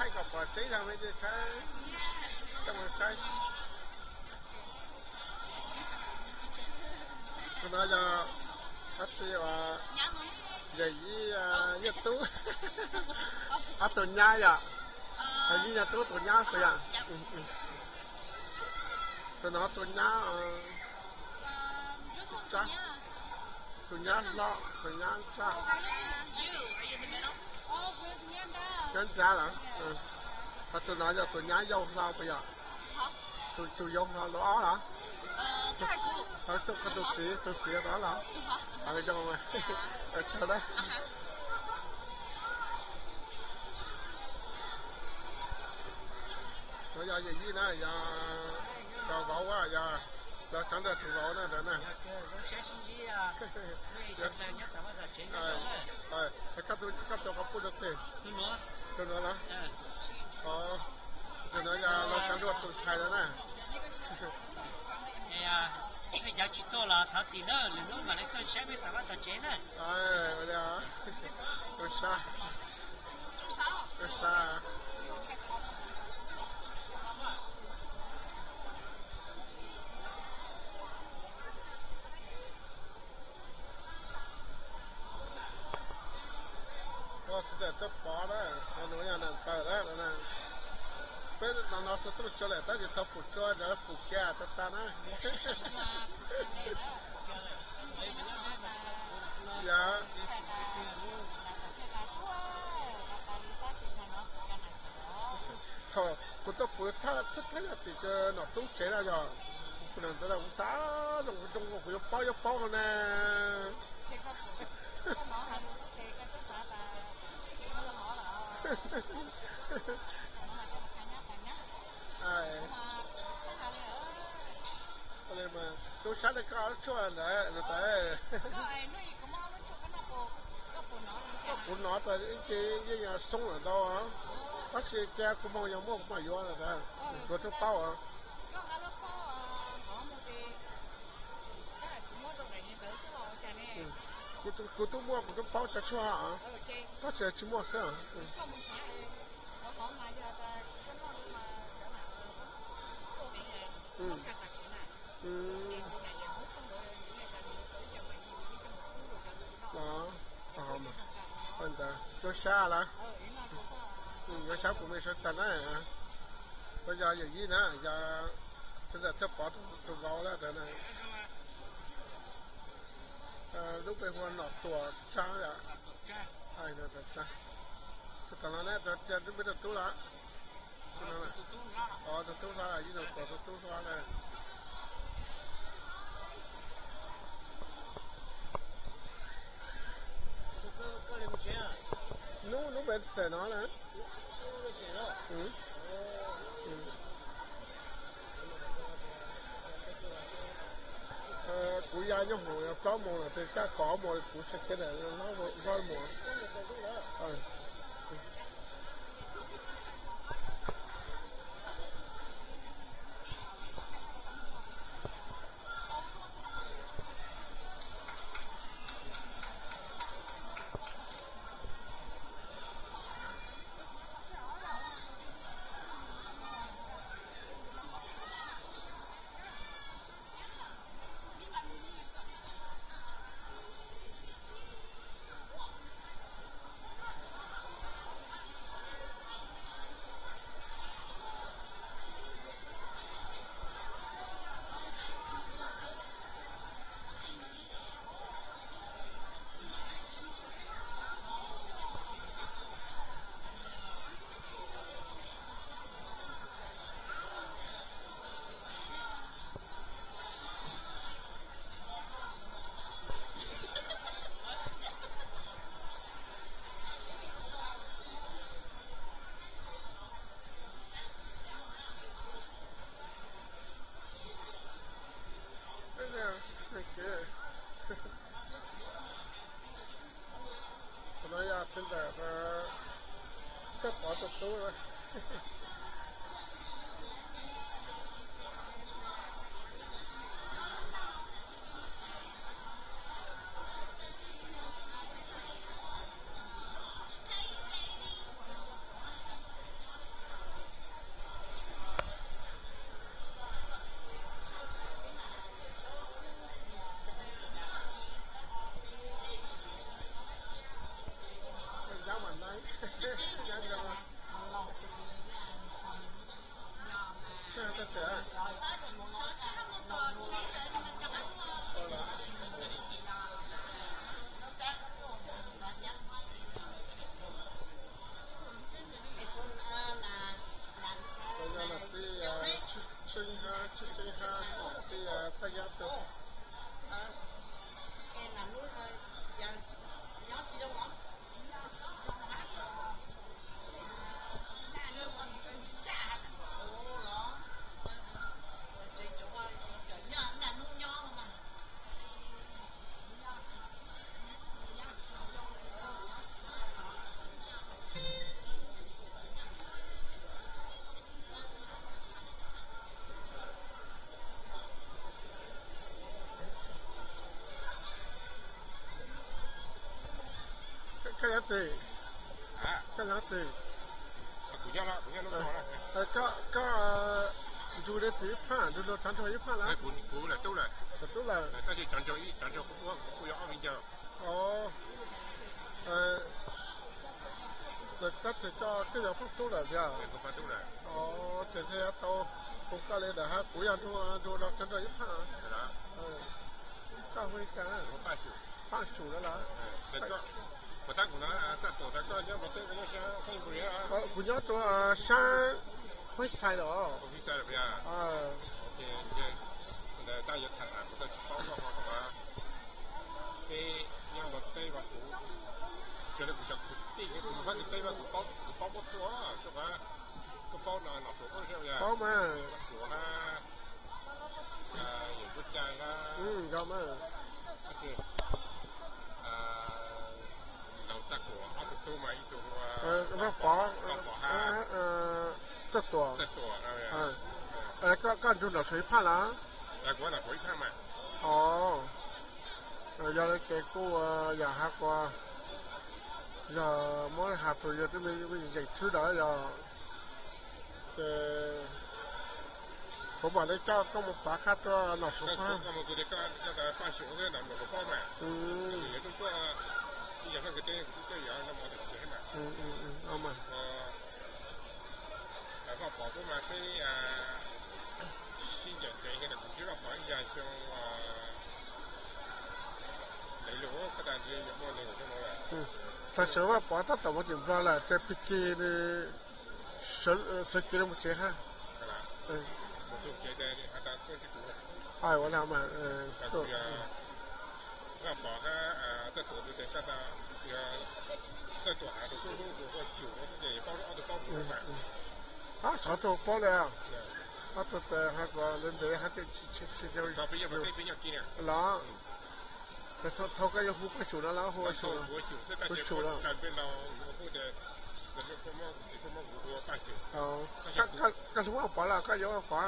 sai gặp và chế ra mấy cái sai trong cái sai tôi nói là bác sĩ là vậy nhất tú tôi nhai à hay như là tôi nhai phải à tôi nói tôi nhai chắc tôi nhai lo tôi nhai chắc Nhân cha là, tôi nói là tôi nhái dâu sao bây giờ? Tôi dâu sao đó hả? Tôi xí đó là, cái dâu mà, chờ đấy. Bây giờ gì nữa, giờ cho gấu quá, giờ chẳng được thủ gấu nữa nè. Cắt tôi có được tiền. Tôi nói là, tôi nói là nó chẳng được thủ sai nữa nè. Bây giờ chỉ tôi là thật gì nữa, lúc mà lấy tôi sẽ biết phải bắt đầu chế nữa. Bây giờ, tôi xa. Tôi xa. Sẽ chấp bỏ đó, nó nói là phải đó là bây giờ nó sẽ tự cho lại ta thì tập phục cho để phục kia ta nè, dạ, thôi, cũng tập phục ta thích thế là thì cái nó tốt chế ra rồi, còn là là cũng xá trong trong cái bao nè. Mà tôi sáng nay có cho anh đấy, nó tới. Cũng nói tới cái nhà sông ở đâu hả? Bác sĩ cha cũng mong giống một mà vô là thế, có thuốc bao hả? Cô tôi mua một cái bao cho cho hả? Bác sĩ chỉ mua sao? Đó, mà anh ta cho xa là nó sao cũng mới xuất thân đấy hả? Bây giờ gì nữa, giờ bây giờ chấp bỏ tôi gấu là thế này. Lúc bây giờ nó tuổi xa rồi, ai nó thật xa. Tôi tưởng là nè, tôi bây giờ tôi là, tôi ra là gì đâu, tôi ra này. Nó bên phải nói là củ da giống mùa có mùa là thì cá cỏ mùa củ sạch cái này nó roi mùa nói ra trên đời chấp bỏ tập tú rồi 这样。好了。吃一下，这呀，大家都。cái lá tì cái lá tì có chú để tí pha chú cho chán cho ít pha lá cú là tốt là ta chỉ chán cho cú nhỏ bây giờ rồi ta sẽ cho cái giờ phát tốt là gì à chuyện thế tao cũng có lên là ha cú ăn chú cho chán cho ít pha cao hơn cả pha sủ đó là我打鼓呢，在躲在这，要不对我那些生意不人啊。不要做山会晒的哦。会晒的不呀？这大爷看看，不是包个好嘛？对，要不对吧？觉得比较苦，对，你看你对吧？包不错啊，是吧？个包拿手工是不是？包嘛。手哈，也不加啦。要嘛。nó có rất多các chú là suy pha lá giờ là cái cô nhà hát qua giờ mỗi hạt rồi giờ mình dạy thứ đó giờ có bảo đấy cho có một bát khác cho nó số pha mà và bỏ cái mà cái xin cái là cũng chỉ là khoảng dài cho lấy lúa cái đàn gì những món này của nó là thật sự là bỏ tất cả một điểm ra là cái piki đi sẽ kia một chế ha một số chế đây thì ta tôi chỉ cũng ai muốn làm mà tôi và bỏ cái cái tổ thì cái ta在短的沟通如果小的是这包的包不买。少做包了。做的那个人家还就吃就。他不要不对不要紧了。那，他个要胡不熟了，然后熟了。不熟了。改变了我的，那个什么五半熟。干什么包了？干什么包？